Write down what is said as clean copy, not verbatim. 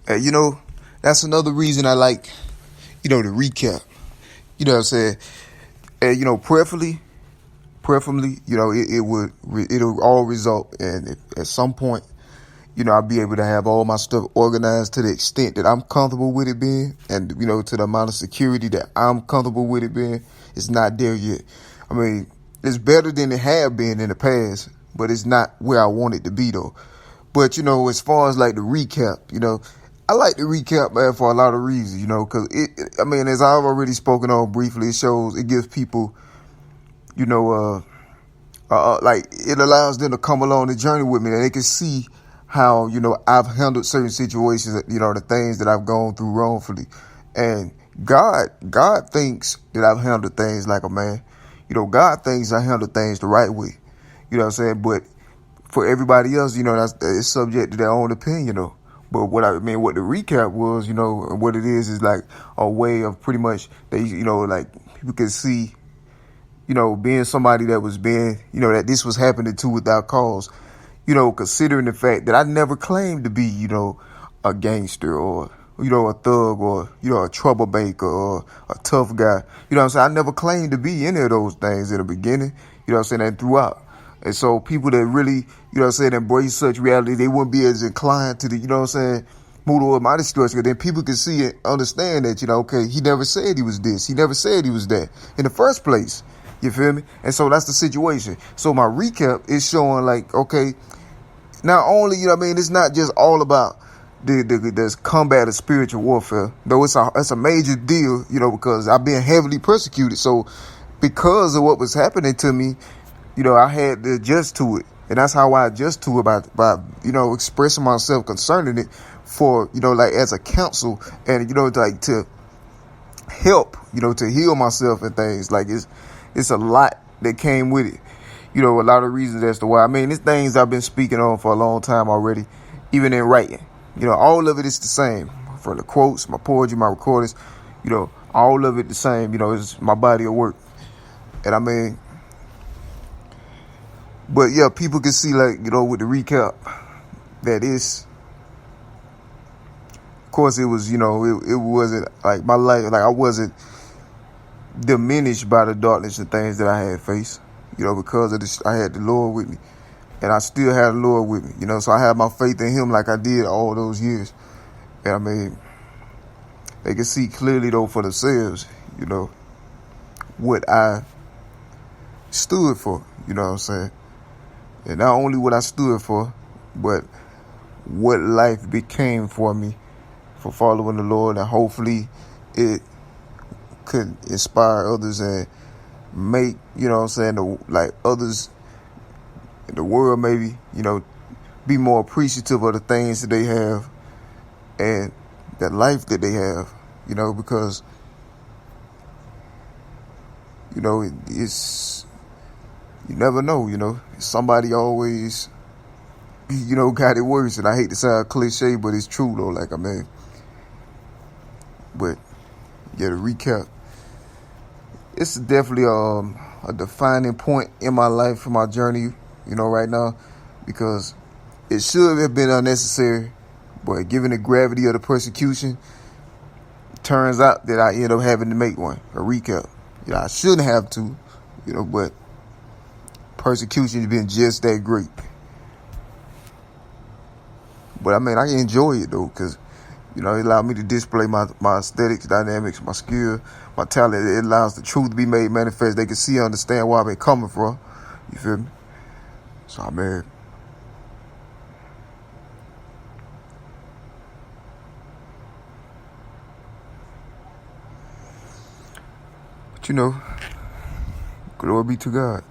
You know, that's another reason I like, to recap. You know what I'm saying? And, preferably, it'll all result in at some point, I'll be able to have all my stuff organized to the extent that I'm comfortable with it being, and, to the amount of security that I'm comfortable with it being. It's not there yet. I mean, it's better than it had been in the past, but it's not where I want it to be though. But, as far as like the recap, I like the recap, man, for a lot of reasons, cause as I've already spoken on briefly, it gives people, you know, like it allows them to come along the journey with me, and they can see how I've handled certain situations, the things that I've gone through wrongfully, and God thinks that I've handled things like a man. God thinks I handle things the right way. You know what I'm saying? But for everybody else, it's subject to their own opinion, though. But what the recap was, what it is like a way of pretty much like people can see, being somebody that was that this was happening to without cause, considering the fact that I never claimed to be, a gangster or, a thug or, a troublemaker or a tough guy. You know what I'm saying? I never claimed to be any of those things in the beginning, and throughout. And so people that really, embrace such reality, they wouldn't be as inclined to move toward my destruction. Then people can see and understand that, okay, he never said he was this. He never said he was that in the first place. You feel me? And so that's the situation. So my recap is showing like, okay, not only, it's not just all about the combat of spiritual warfare, though it's a major deal, because I've been heavily persecuted. So because of what was happening to me, I had to adjust to it. And that's how I adjust to it by expressing myself concerning it for, like as a counsel and, like to help, to heal myself and things. Like it's a lot that came with it. A lot of reasons as to why. It's things I've been speaking on for a long time already, even in writing. All of it is the same. From the quotes, my poetry, my recordings, all of it the same. It's my body of work. And but yeah, people can see like, with the recap that is, of course it was, it wasn't like my life, like I wasn't diminished by the darkness and things that I had faced, because of this, I had the Lord with me, and I still had the Lord with me, so I had my faith in him like I did all those years. And they can see clearly though for themselves, what I stood for, you know what I'm saying? And not only what I stood for, but what life became for me for following the Lord. And hopefully it could inspire others and make, like others in the world maybe, be more appreciative of the things that they have and that life that they have, because, it's, you never know, somebody always, got it worse. And I hate to sound cliche, but it's true though. Like, but yeah, to recap, it's definitely a defining point in my life, for my journey, right now, because it should have been unnecessary, but given the gravity of the persecution, it turns out that I end up having to make a recap. I shouldn't have to, but persecution has been just that great. But I enjoy it though, because it allowed me to display my aesthetics, dynamics, my skill, my talent. It allows the truth to be made manifest. They can see and understand where I've been coming from. You feel me? So but glory be to God.